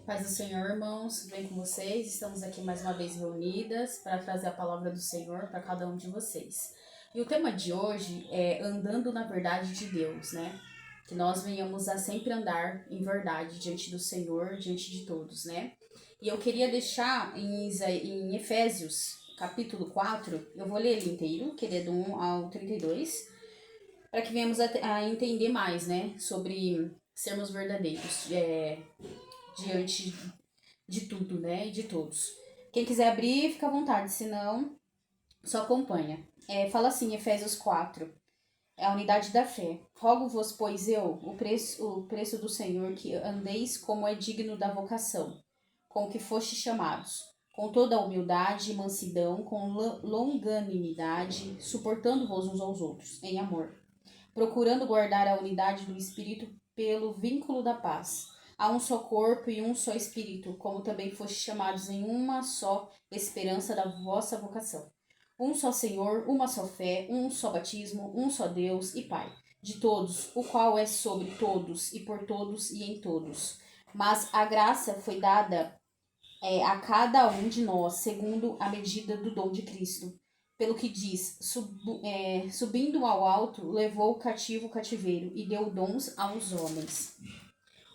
Paz do Senhor, irmãos, tudo bem com vocês? Estamos aqui mais uma vez reunidas para trazer a palavra do Senhor para cada um de vocês. E o tema de hoje é andando na verdade de Deus, né? Que nós venhamos a sempre andar em verdade diante do Senhor, diante de todos, né? E eu queria deixar em Efésios, capítulo 4, eu vou ler ele inteiro, que ele é do 1 ao 32, para que venhamos a entender mais, né? Sobre sermos verdadeiros, diante de tudo, né? E de todos. Quem quiser abrir, fica à vontade, senão, só acompanha. Fala assim, Efésios 4, é a unidade da fé. Rogo-vos, pois eu, o preço do Senhor, que andeis como é digno da vocação, com que foste chamados, com toda a humildade e mansidão, com longanimidade, suportando-vos uns aos outros, em amor, procurando guardar a unidade do Espírito pelo vínculo da paz. Há um só corpo e um só Espírito, como também fostes chamados em uma só esperança da vossa vocação. Um só Senhor, uma só fé, um só batismo, um só Deus e Pai, de todos, o qual é sobre todos e por todos e em todos. Mas a graça foi dada a cada um de nós, segundo a medida do dom de Cristo. Pelo que diz, subindo ao alto, levou o cativo o cativeiro e deu dons aos homens.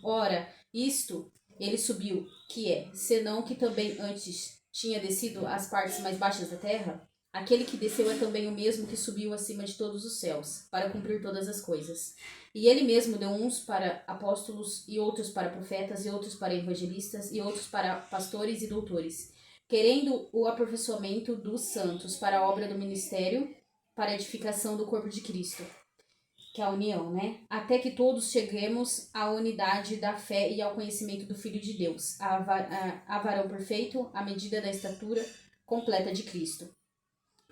Ora, isto ele subiu, que é, senão que também antes tinha descido às partes mais baixas da terra? Aquele que desceu é também o mesmo que subiu acima de todos os céus, para cumprir todas as coisas. E ele mesmo deu uns para apóstolos, e outros para profetas, e outros para evangelistas, e outros para pastores e doutores, querendo o aperfeiçoamento dos santos para a obra do ministério, para a edificação do corpo de Cristo, que é a união, né? Até que todos cheguemos à unidade da fé e ao conhecimento do Filho de Deus, a varão perfeito, à medida da estatura completa de Cristo.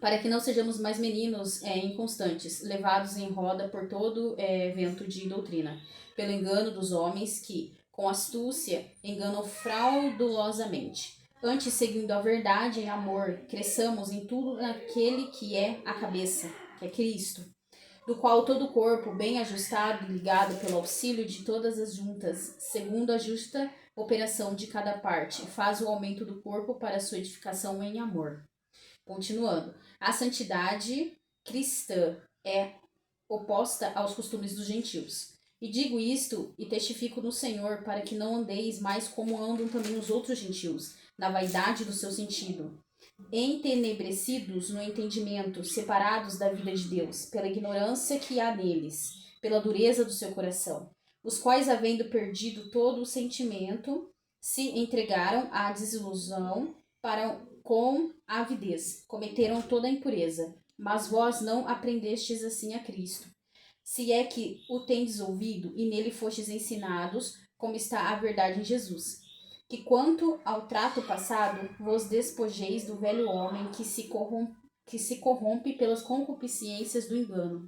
Para que não sejamos mais meninos inconstantes, levados em roda por todo vento de doutrina, pelo engano dos homens que, com astúcia, enganam fraudulosamente. Antes, seguindo a verdade em amor, cresçamos em tudo naquele que é a cabeça, que é Cristo, do qual todo o corpo, bem ajustado e ligado pelo auxílio de todas as juntas, segundo a justa operação de cada parte, faz o aumento do corpo para a sua edificação em amor. Continuando, a santidade cristã é oposta aos costumes dos gentios. E digo isto e testifico no Senhor, para que não andeis mais como andam também os outros gentios, na vaidade do seu sentido, entenebrecidos no entendimento, separados da vida de Deus, pela ignorância que há neles, pela dureza do seu coração, os quais, havendo perdido todo o sentimento, se entregaram à desilusão para com avidez, cometeram toda a impureza. Mas vós não aprendestes assim a Cristo. Se é que o tendes ouvido e nele fostes ensinados, como está a verdade em Jesus, que quanto ao trato passado, vos despojeis do velho homem que se corrompe pelas concupiscências do engano,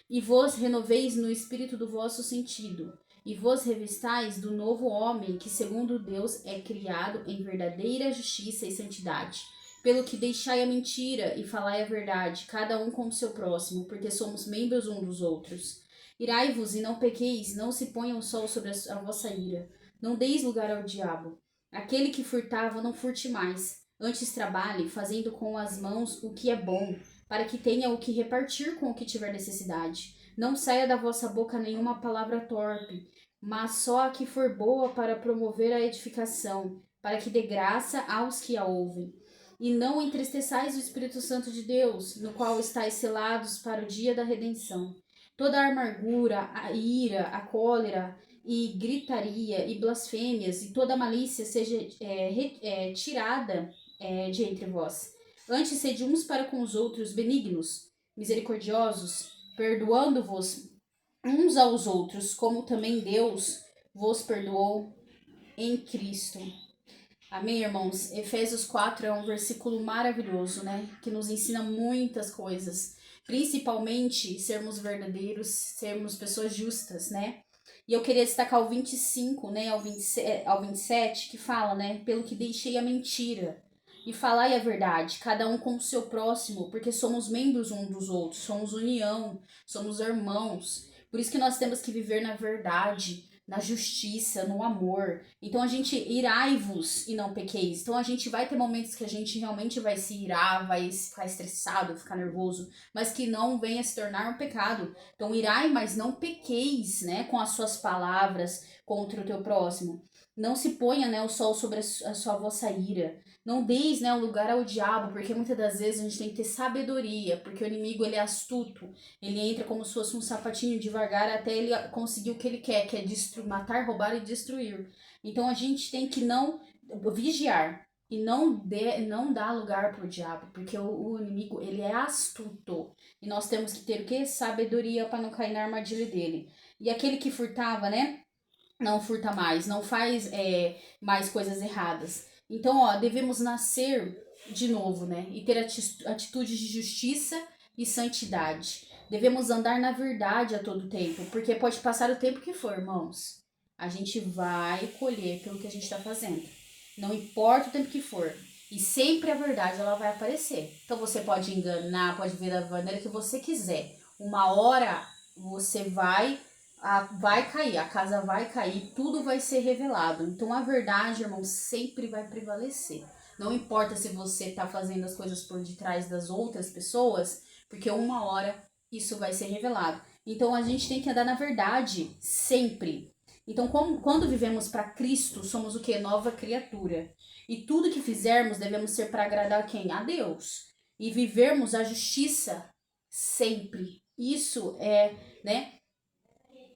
e vos renoveis no espírito do vosso sentido, e vos revistais do novo homem que segundo Deus é criado em verdadeira justiça e santidade. Pelo que deixai a mentira e falai a verdade, cada um com o seu próximo, porque somos membros uns dos outros. Irai-vos e não pequeis, não se ponha o sol sobre a vossa ira. Não deis lugar ao diabo. Aquele que furtava, não furte mais. Antes trabalhe, fazendo com as mãos o que é bom, para que tenha o que repartir com o que tiver necessidade. Não saia da vossa boca nenhuma palavra torpe, mas só a que for boa para promover a edificação, para que dê graça aos que a ouvem. E não entristeçais o Espírito Santo de Deus, no qual estáis selados para o dia da redenção. Toda a amargura, a ira, a cólera e gritaria e blasfêmias e toda malícia seja tirada de entre vós. Antes sede uns para com os outros benignos, misericordiosos, perdoando-vos uns aos outros, como também Deus vos perdoou em Cristo. Amém, irmãos? Efésios 4 é um versículo maravilhoso, né? Que nos ensina muitas coisas. Principalmente sermos verdadeiros, sermos pessoas justas, né? E eu queria destacar o 25, né, ao 27, que fala, né? Pelo que deixei a mentira e falai a verdade, cada um com o seu próximo, porque somos membros uns dos outros, somos união, somos irmãos. Por isso que nós temos que viver na verdade, na justiça, no amor. Então a gente irai-vos e não pequeis. Então a gente vai ter momentos que a gente realmente vai se irar, vai ficar estressado, ficar nervoso, mas que não venha se tornar um pecado. Então irai, mas não pequeis, né, com as suas palavras contra o teu próximo. Não se ponha, né, o sol sobre a sua vossa ira. Não deis, né, um lugar ao diabo, porque muitas das vezes a gente tem que ter sabedoria, porque o inimigo ele é astuto. Ele entra como se fosse um sapatinho devagar até ele conseguir o que ele quer, que é matar, roubar e destruir. Então a gente tem que não vigiar e não dar lugar para o diabo, porque o inimigo ele é astuto. E nós temos que ter o que? Sabedoria para não cair na armadilha dele. E aquele que furtava, né? Não furta mais, não faz mais coisas erradas. Então, ó, devemos nascer de novo, né? E ter atitudes de justiça e santidade. Devemos andar na verdade a todo tempo, porque pode passar o tempo que for, irmãos. A gente vai colher pelo que a gente está fazendo. Não importa o tempo que for. E sempre a verdade ela vai aparecer. Então você pode enganar, pode ver da maneira que você quiser. Uma hora você vai cair, a casa vai cair, tudo vai ser revelado. Então a verdade, irmão, sempre vai prevalecer. Não importa se você tá fazendo as coisas por detrás das outras pessoas, porque uma hora isso vai ser revelado. Então a gente tem que andar na verdade sempre. Então, quando vivemos para Cristo, somos o que? Nova criatura. E tudo que fizermos devemos ser para agradar quem? A Deus. E vivermos a justiça sempre. Isso é, né,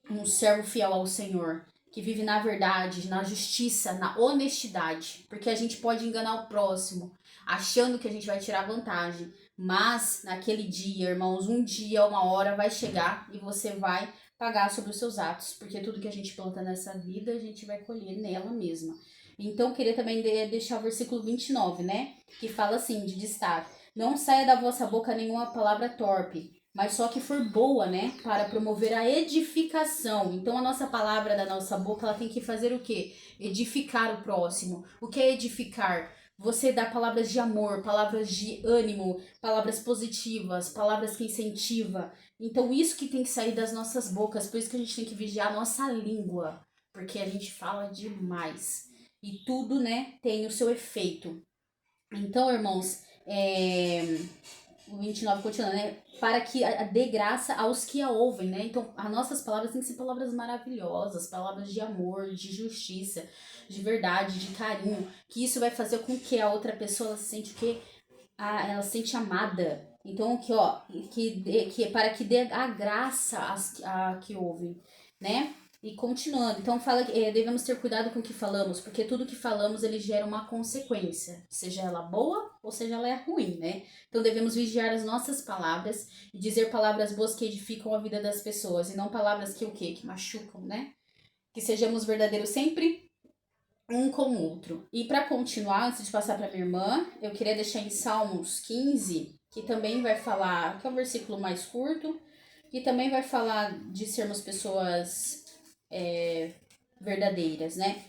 um servo fiel ao Senhor, que vive na verdade, na justiça, na honestidade, porque a gente pode enganar o próximo, achando que a gente vai tirar vantagem, mas naquele dia, irmãos, um dia, uma hora vai chegar e você vai pagar sobre os seus atos, porque tudo que a gente planta nessa vida, a gente vai colher nela mesma. Então, queria também deixar o versículo 29, né, que fala assim, de destaque: não saia da vossa boca nenhuma palavra torpe, mas só que for boa, né, para promover a edificação. Então a nossa palavra da nossa boca, ela tem que fazer o quê? Edificar o próximo. O que é edificar? Você dá palavras de amor, palavras de ânimo, palavras positivas, palavras que incentivam. Então isso que tem que sair das nossas bocas, por isso que a gente tem que vigiar a nossa língua, porque a gente fala demais. E tudo, né, tem o seu efeito. Então, irmãos, o 29 continua, né? Para que dê graça aos que a ouvem, né? Então, as nossas palavras têm que ser palavras maravilhosas, palavras de amor, de justiça, de verdade, de carinho. Que isso vai fazer com que a outra pessoa ela se sente o quê? Ela se sente amada. Então, que, ó, para que dê a graça a que ouvem, né? E continuando, então fala que devemos ter cuidado com o que falamos, porque tudo que falamos ele gera uma consequência, seja ela boa ou seja ela é ruim, né? Então devemos vigiar as nossas palavras e dizer palavras boas que edificam a vida das pessoas e não palavras que o quê? Que machucam, né? Que sejamos verdadeiros sempre um com o outro. E para continuar, antes de passar para minha irmã, eu queria deixar em Salmos 15, que também vai falar, que é um versículo mais curto, que também vai falar de sermos pessoas verdadeiras, né?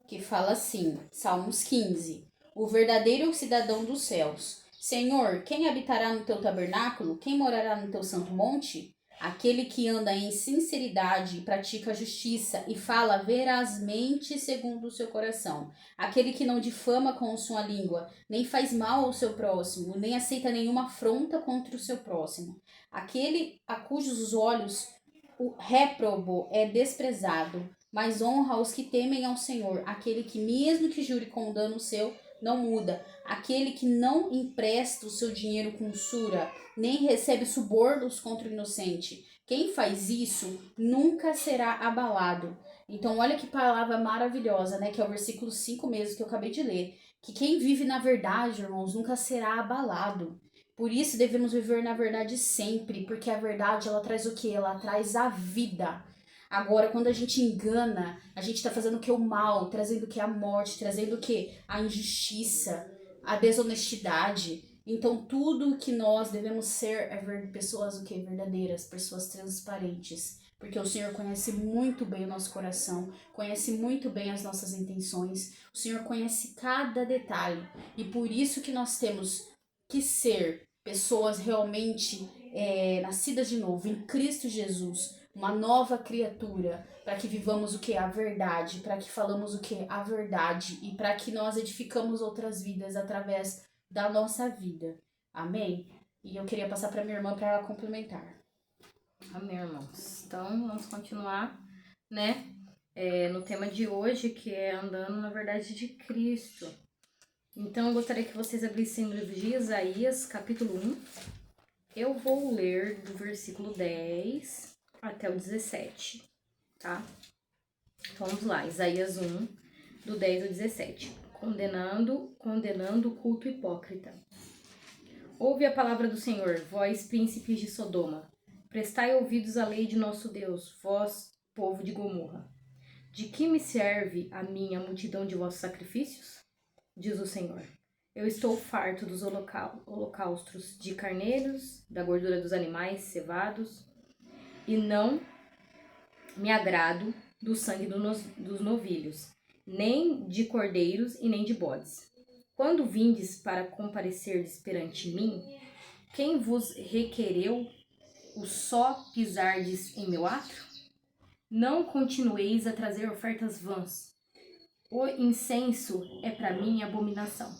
Que fala assim, Salmos 15: o verdadeiro cidadão dos céus. Senhor, quem habitará no teu tabernáculo? Quem morará no teu santo monte? Aquele que anda em sinceridade, pratica a justiça e fala verazmente segundo o seu coração. Aquele que não difama com sua língua, nem faz mal ao seu próximo, nem aceita nenhuma afronta contra o seu próximo. Aquele a cujos olhos o réprobo é desprezado, mas honra os que temem ao Senhor. Aquele que, mesmo que jure com dano seu, não muda. Aquele que não empresta o seu dinheiro com usura, nem recebe subornos contra o inocente. Quem faz isso nunca será abalado. Então, olha que palavra maravilhosa, né? Que é o versículo 5 mesmo que eu acabei de ler. Que quem vive na verdade, irmãos, nunca será abalado. Por isso devemos viver na verdade sempre, porque a verdade ela traz o que? Ela traz a vida. Agora, quando a gente engana, a gente está fazendo o que? O mal, trazendo o que? A morte, trazendo o que? A injustiça, a desonestidade. Então, tudo que nós devemos ser é ver pessoas o que? Verdadeiras, pessoas transparentes. Porque o Senhor conhece muito bem o nosso coração, conhece muito bem as nossas intenções, o Senhor conhece cada detalhe. E por isso que nós temos que ser pessoas realmente nascidas de novo em Cristo Jesus, uma nova criatura, para que vivamos o que? A verdade, para que falamos o que? A verdade, e para que nós edificamos outras vidas através da nossa vida. Amém? E eu queria passar para minha irmã para ela complementar. Amém, irmãos. Então, vamos continuar, né? No tema de hoje, que é andando na verdade de Cristo. Então, eu gostaria que vocês abrissem o livro de Isaías, capítulo 1. Eu vou ler do versículo 10 até o 17, tá? Então, vamos lá, Isaías 1, do 10 ao 17. Condenando o culto hipócrita. Ouve a palavra do Senhor, vós, príncipes de Sodoma. Prestai ouvidos à lei de nosso Deus, vós, povo de Gomorra. De que me serve a minha multidão de vossos sacrifícios? Diz o Senhor. Eu estou farto dos holocaustos de carneiros, da gordura dos animais cevados, e não me agrado do sangue dos novilhos, nem de cordeiros e nem de bodes. Quando vindes para comparecerdes perante mim, quem vos requereu o só pisardes em meu átrio? Não continueis a trazer ofertas vãs. O incenso é para mim abominação.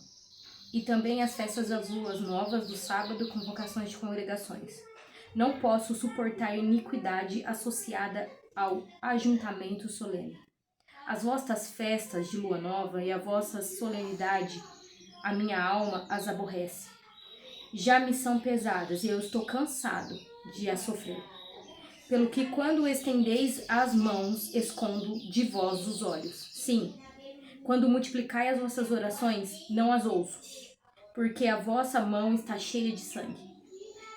E também as festas das luas novas do sábado, convocações de congregações. Não posso suportar iniquidade associada ao ajuntamento solene. As vossas festas de lua nova e a vossa solenidade, a minha alma as aborrece. Já me são pesadas e eu estou cansado de as sofrer. Pelo que quando estendeis as mãos, escondo de vós os olhos. Sim, quando multiplicai as vossas orações, não as ouço, porque a vossa mão está cheia de sangue.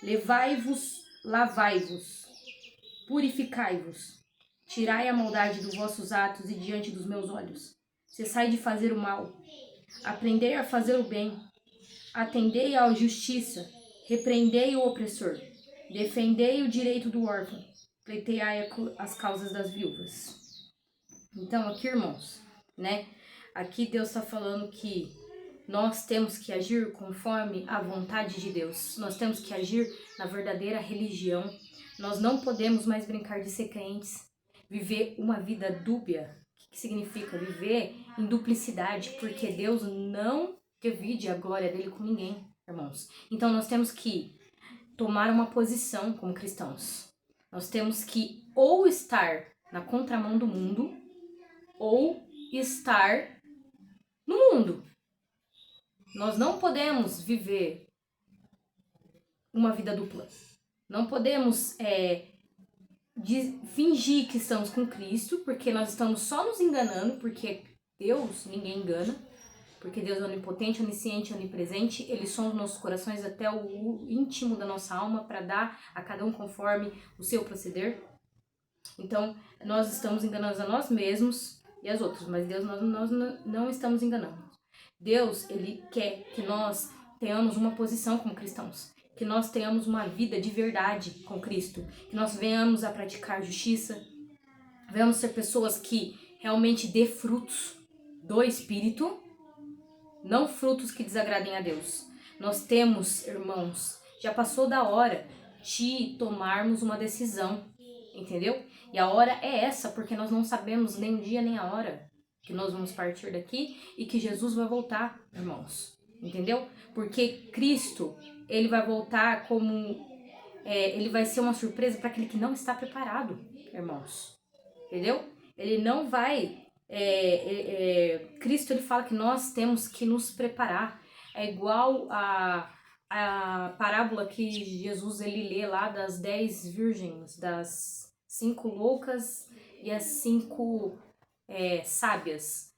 Levai-vos, lavai-vos, purificai-vos, tirai a maldade dos vossos atos e diante dos meus olhos. Cessai de fazer o mal, aprendei a fazer o bem, atendei à justiça, repreendei o opressor, defendei o direito do órfão, pleiteai as causas das viúvas. Então, aqui, irmãos, né? Aqui Deus está falando que nós temos que agir conforme a vontade de Deus. Nós temos que agir na verdadeira religião. Nós não podemos mais brincar de ser crentes, viver uma vida dúbia. O que significa? Viver em duplicidade, porque Deus não divide a glória dele com ninguém, irmãos. Então nós temos que tomar uma posição como cristãos. Nós temos que ou estar na contramão do mundo ou estar no mundo. Nós não podemos viver uma vida dupla. Não podemos fingir que estamos com Cristo, porque nós estamos só nos enganando, porque Deus ninguém engana, porque Deus é onipotente, onisciente, onipresente, Ele sonda os nossos corações até o íntimo da nossa alma para dar a cada um conforme o seu proceder. Então, nós estamos enganando a nós mesmos e as outras, mas Deus nós não estamos enganando. Deus, Ele quer que nós tenhamos uma posição como cristãos, que nós tenhamos uma vida de verdade com Cristo, que nós venhamos a praticar justiça, venhamos ser pessoas que realmente dê frutos do Espírito, não frutos que desagradem a Deus. Nós temos, irmãos, já passou da hora de tomarmos uma decisão, entendeu? E a hora é essa, porque nós não sabemos nem o dia nem a hora que nós vamos partir daqui e que Jesus vai voltar, irmãos, entendeu? Porque Cristo, ele vai voltar como... ele vai ser uma surpresa para aquele que não está preparado, irmãos, entendeu? Ele não vai... Cristo, ele fala que nós temos que nos preparar. É igual a parábola que Jesus, ele lê lá das 10 virgens, das 5 loucas e as 5... sábias.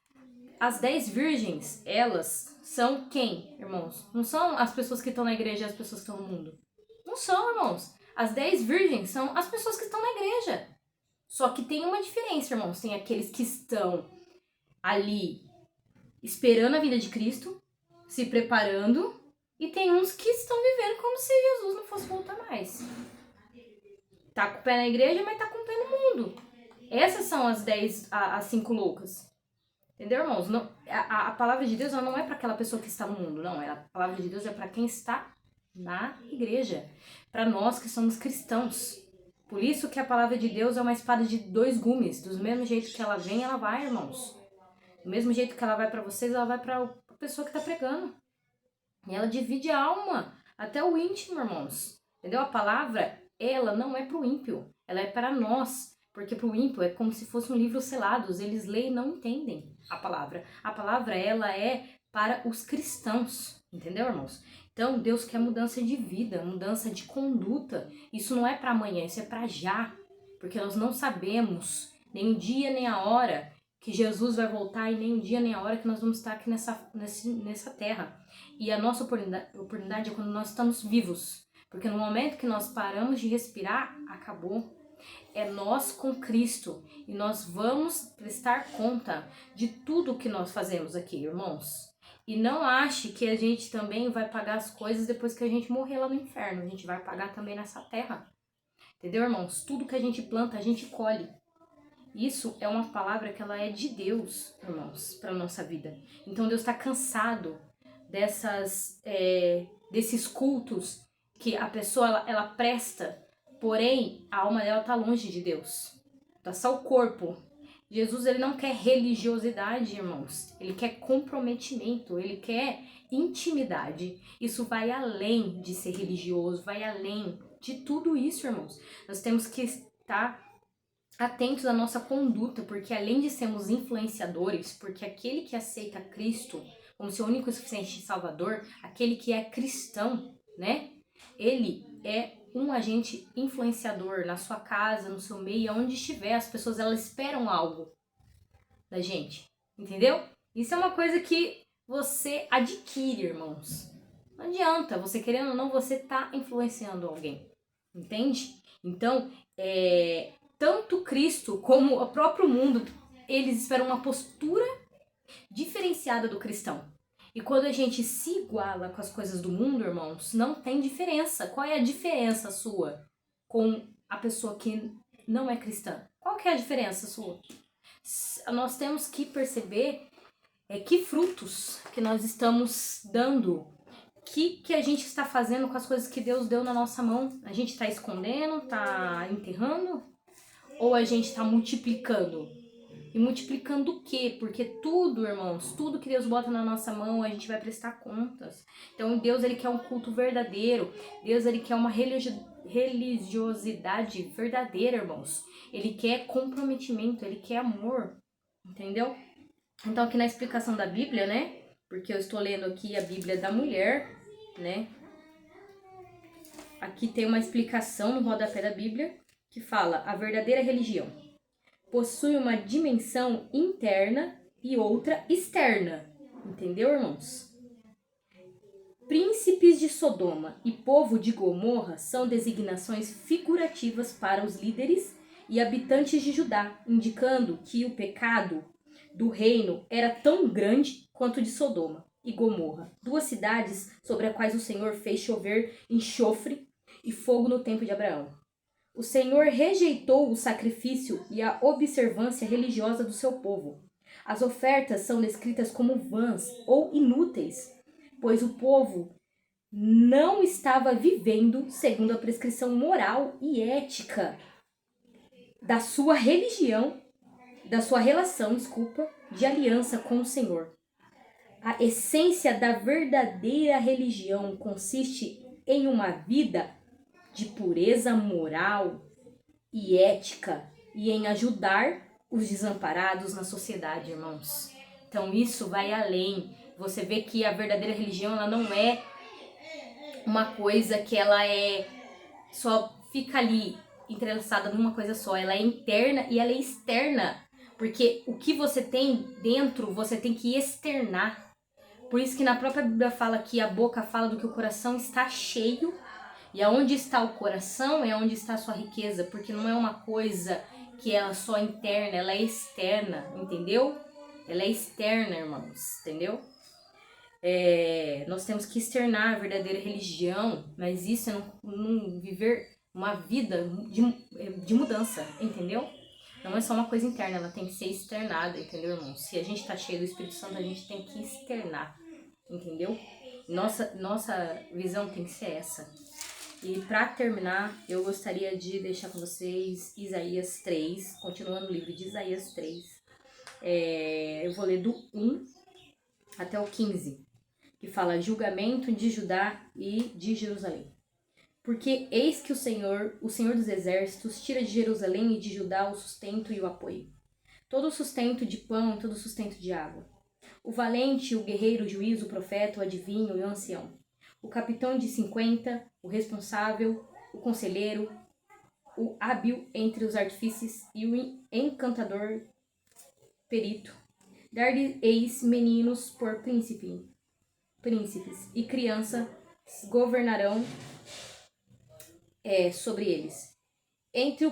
As 10 virgens, elas são quem, irmãos? Não são as pessoas que estão na igreja e as pessoas que estão no mundo. Não são, irmãos. As 10 virgens são as pessoas que estão na igreja. Só que tem uma diferença, irmãos. Tem aqueles que estão ali esperando a vinda de Cristo, se preparando, e tem uns que estão vivendo como se Jesus não fosse voltar mais. Tá com o pé na igreja, mas tá com o pé no mundo. Essas são as 5 loucas. Entendeu, irmãos? Não, a palavra de Deus não é para aquela pessoa que está no mundo, não. A palavra de Deus é para quem está na igreja. Para nós que somos cristãos. Por isso que a palavra de Deus é uma espada de dois gumes. Do mesmo jeito que ela vem, ela vai, irmãos. Do mesmo jeito que ela vai para vocês, ela vai para a pessoa que tá pregando. E ela divide a alma até o íntimo, irmãos. Entendeu? A palavra, ela não é pro ímpio. Ela é para nós. Porque pro ímpio é como se fosse um livro selado. Eles leem e não entendem a palavra. A palavra, ela é para os cristãos. Entendeu, irmãos? Então, Deus quer mudança de vida, mudança de conduta. Isso não é para amanhã, isso é para já. Porque nós não sabemos nem o dia nem a hora que Jesus vai voltar e nem o dia nem a hora que nós vamos estar aqui nessa terra. E a nossa oportunidade é quando nós estamos vivos. Porque no momento que nós paramos de respirar, acabou. É nós com Cristo. E nós vamos prestar conta de tudo que nós fazemos aqui, irmãos. E não ache que a gente também vai pagar as coisas depois que a gente morrer lá no inferno. A gente vai pagar também nessa terra. Entendeu, irmãos? Tudo que a gente planta, a gente colhe. Isso é uma palavra que ela é de Deus, irmãos, para a nossa vida. Então Deus está cansado desses cultos que a pessoa ela presta, porém a alma dela está longe de Deus. Tá só o corpo. Jesus, ele não quer religiosidade, irmãos. Ele quer comprometimento, ele quer intimidade. Isso vai além de ser religioso, vai além de tudo isso, irmãos. Nós temos que estar atentos à nossa conduta, porque além de sermos influenciadores, porque aquele que aceita Cristo como seu único e suficiente Salvador, aquele que é cristão, né? Ele é um agente influenciador na sua casa, no seu meio, aonde estiver. As pessoas, elas esperam algo da gente, entendeu? Isso é uma coisa que você adquire, irmãos. Não adianta, você querendo ou não, você tá influenciando alguém, entende? Então, tanto Cristo como o próprio mundo, eles esperam uma postura diferenciada do cristão. E quando a gente se iguala com as coisas do mundo, irmãos, não tem diferença. Qual é a diferença sua com a pessoa que não é cristã? Qual que é a diferença sua? Nós temos que perceber que frutos que nós estamos dando, que a gente está fazendo com as coisas que Deus deu na nossa mão. A gente está escondendo, está enterrando? Ou a gente está multiplicando? E multiplicando o quê? Porque tudo, irmãos, tudo que Deus bota na nossa mão, a gente vai prestar contas. Então Deus, ele quer um culto verdadeiro. Deus, ele quer uma religiosidade verdadeira, irmãos. Ele quer comprometimento, ele quer amor, entendeu? Então aqui na explicação da Bíblia, né? Porque eu estou lendo aqui a Bíblia da mulher, né? Aqui tem uma explicação no rodapé da Bíblia que fala: a verdadeira religião possui uma dimensão interna e outra externa. Entendeu, irmãos? Príncipes de Sodoma e povo de Gomorra são designações figurativas para os líderes e habitantes de Judá, indicando que o pecado do reino era tão grande quanto o de Sodoma e Gomorra, duas cidades sobre as quais o Senhor fez chover enxofre e fogo no tempo de Abraão. O Senhor rejeitou o sacrifício e a observância religiosa do seu povo. As ofertas são descritas como vãs ou inúteis, pois o povo não estava vivendo segundo a prescrição moral e ética da sua religião, da sua relação, de aliança com o Senhor. A essência da verdadeira religião consiste em uma vida de pureza moral e ética e em ajudar os desamparados na sociedade, irmãos. Então isso vai além. Você vê que a verdadeira religião, ela não é uma coisa que ela só fica ali entrelaçada numa coisa só. Ela é interna e ela é externa. Porque o que você tem dentro, você tem que externar. Por isso que na própria Bíblia fala que a boca fala do que o coração está cheio. E aonde está o coração é onde está a sua riqueza. Porque não é uma coisa que é só interna, ela é externa, entendeu? Ela é externa, irmãos, entendeu? Nós temos que externar a verdadeira religião, mas isso é não viver uma vida de mudança, entendeu? Não é só uma coisa interna, ela tem que ser externada, entendeu, irmãos? Se a gente tá cheio do Espírito Santo, a gente tem que externar, entendeu? Nossa visão tem que ser essa. E para terminar, eu gostaria de deixar com vocês Isaías 3, continuando o livro de Isaías 3. Eu vou ler do 1 até o 15, que fala julgamento de Judá e de Jerusalém. Porque eis que o Senhor dos exércitos, tira de Jerusalém e de Judá o sustento e o apoio. Todo o sustento de pão, todo o sustento de água. O valente, o guerreiro, o juiz, o profeta, o adivinho e o ancião. O capitão de 50, o responsável, o conselheiro, o hábil entre os artífices e o encantador perito. Dar-lhe-eis meninos por príncipes, e crianças governarão sobre eles. Entre o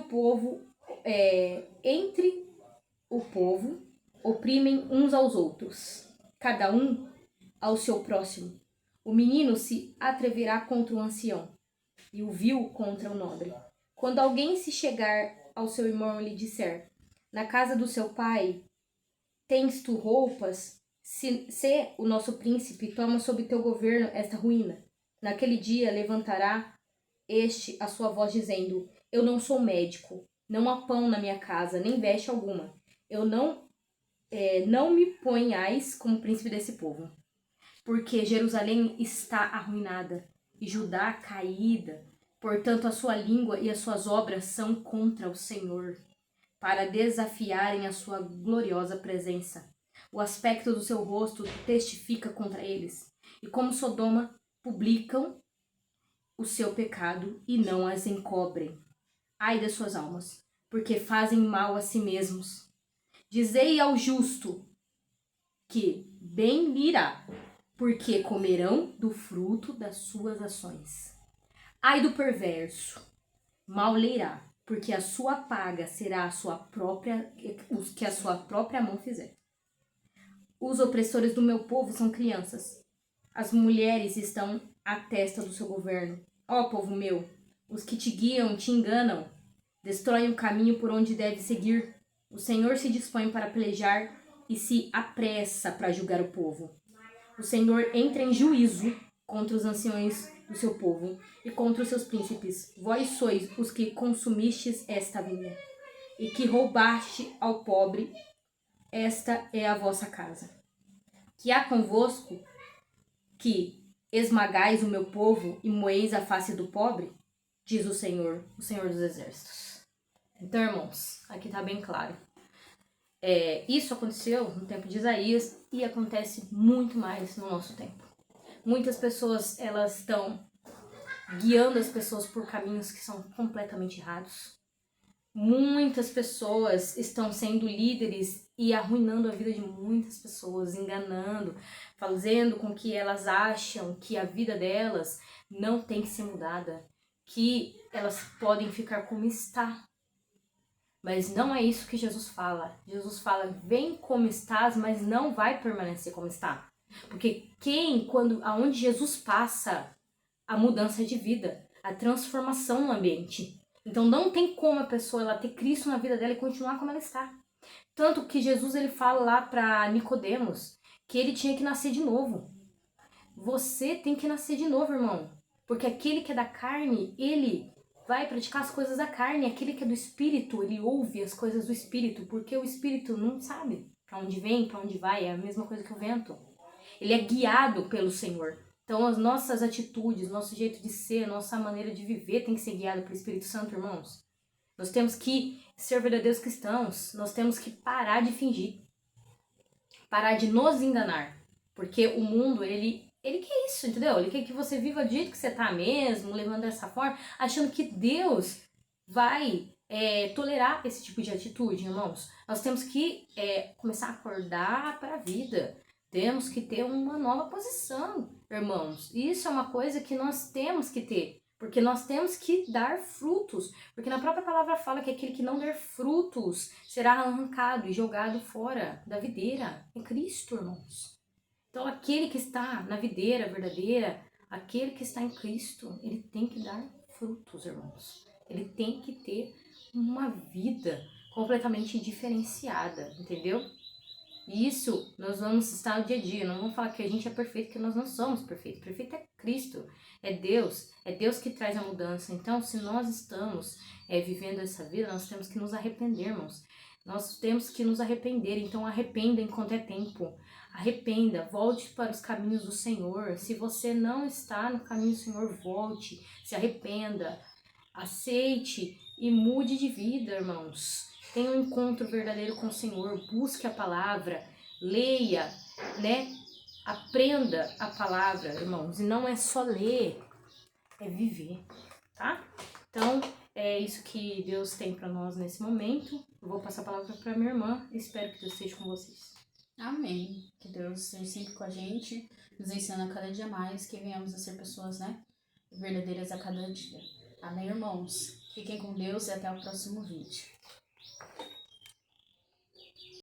povo oprimem uns aos outros, cada um ao seu próximo. O menino se atreverá contra o ancião, e o vil contra o nobre. Quando alguém se chegar ao seu irmão e lhe disser, na casa do seu pai tens tu roupas, se o nosso príncipe toma sob teu governo esta ruína. Naquele dia levantará este a sua voz dizendo, eu não sou médico, não há pão na minha casa, nem veste alguma. Eu não me ponhais como príncipe desse povo. Porque Jerusalém está arruinada e Judá caída. Portanto, a sua língua e as suas obras são contra o Senhor, para desafiarem a sua gloriosa presença. O aspecto do seu rosto testifica contra eles. E como Sodoma, publicam o seu pecado e não as encobrem. Ai das suas almas, porque fazem mal a si mesmos. Dizei ao justo que bem lhe irá, porque comerão do fruto das suas ações. Ai do perverso, mal lhe irá, porque a sua paga será os que a sua própria mão fizer. Os opressores do meu povo são crianças. As mulheres estão à testa do seu governo. Ó povo meu, os que te guiam te enganam, destroem o caminho por onde deve seguir. O Senhor se dispõe para pelejar e se apressa para julgar o povo. O Senhor entra em juízo contra os anciões do seu povo e contra os seus príncipes. Vós sois os que consumistes esta vinha e que roubaste ao pobre. Esta é a vossa casa. Que há convosco que esmagais o meu povo e moeis a face do pobre? Diz o Senhor dos exércitos. Então, irmãos, aqui está bem claro. Isso aconteceu no tempo de Isaías e acontece muito mais no nosso tempo. Muitas pessoas, elas estão guiando as pessoas por caminhos que são completamente errados. Muitas pessoas estão sendo líderes e arruinando a vida de muitas pessoas, enganando, fazendo com que elas acham que a vida delas não tem que ser mudada, que elas podem ficar como está. Mas não é isso que Jesus fala. Jesus fala, vem como estás, mas não vai permanecer como está. Porque aonde Jesus passa, a mudança de vida, a transformação no ambiente. Então não tem como a pessoa ela ter Cristo na vida dela e continuar como ela está. Tanto que Jesus ele fala lá para Nicodemos que ele tinha que nascer de novo. Você tem que nascer de novo, irmão. Porque aquele que é da carne, ele vai praticar as coisas da carne. Aquele que é do espírito, ele ouve as coisas do espírito. Porque o espírito não sabe para onde vem, para onde vai. É a mesma coisa que o vento. Ele é guiado pelo Senhor. Então as nossas atitudes, nosso jeito de ser, nossa maneira de viver tem que ser guiado pelo Espírito Santo, irmãos. Nós temos que ser verdadeiros cristãos. Nós temos que parar de fingir. Parar de nos enganar. Porque o mundo, ele quer isso, entendeu? Ele quer que você viva do jeito que você tá mesmo, levando dessa forma, achando que Deus vai tolerar esse tipo de atitude, irmãos. Nós temos que começar a acordar para a vida. Temos que ter uma nova posição, irmãos. Isso é uma coisa que nós temos que ter. Porque nós temos que dar frutos. Porque na própria palavra fala que aquele que não der frutos será arrancado e jogado fora da videira. É Cristo, irmãos. Então aquele que está na videira verdadeira, aquele que está em Cristo, ele tem que dar frutos, irmãos. Ele tem que ter uma vida completamente diferenciada, entendeu? Isso nós vamos estar no dia a dia. Não vamos falar que a gente é perfeito, que nós não somos perfeitos. Perfeito é Cristo, é Deus que traz a mudança. Então, se nós estamos vivendo essa vida, nós temos que nos arrepender, irmãos. Nós temos que nos arrepender. Então, arrependa enquanto é tempo. Arrependa, volte para os caminhos do Senhor. Se você não está no caminho do Senhor, volte, se arrependa, aceite e mude de vida, irmãos. Tenha um encontro verdadeiro com o Senhor, busque a palavra, leia, né? Aprenda a palavra, irmãos. E não é só ler, é viver, tá? Então, é isso que Deus tem para nós nesse momento. Eu vou passar a palavra para minha irmã. Espero que Deus esteja com vocês. Amém. Que Deus esteja sempre com a gente, nos ensinando a cada dia mais, que venhamos a ser pessoas, né, verdadeiras a cada dia. Amém, irmãos? Fiquem com Deus e até o próximo vídeo.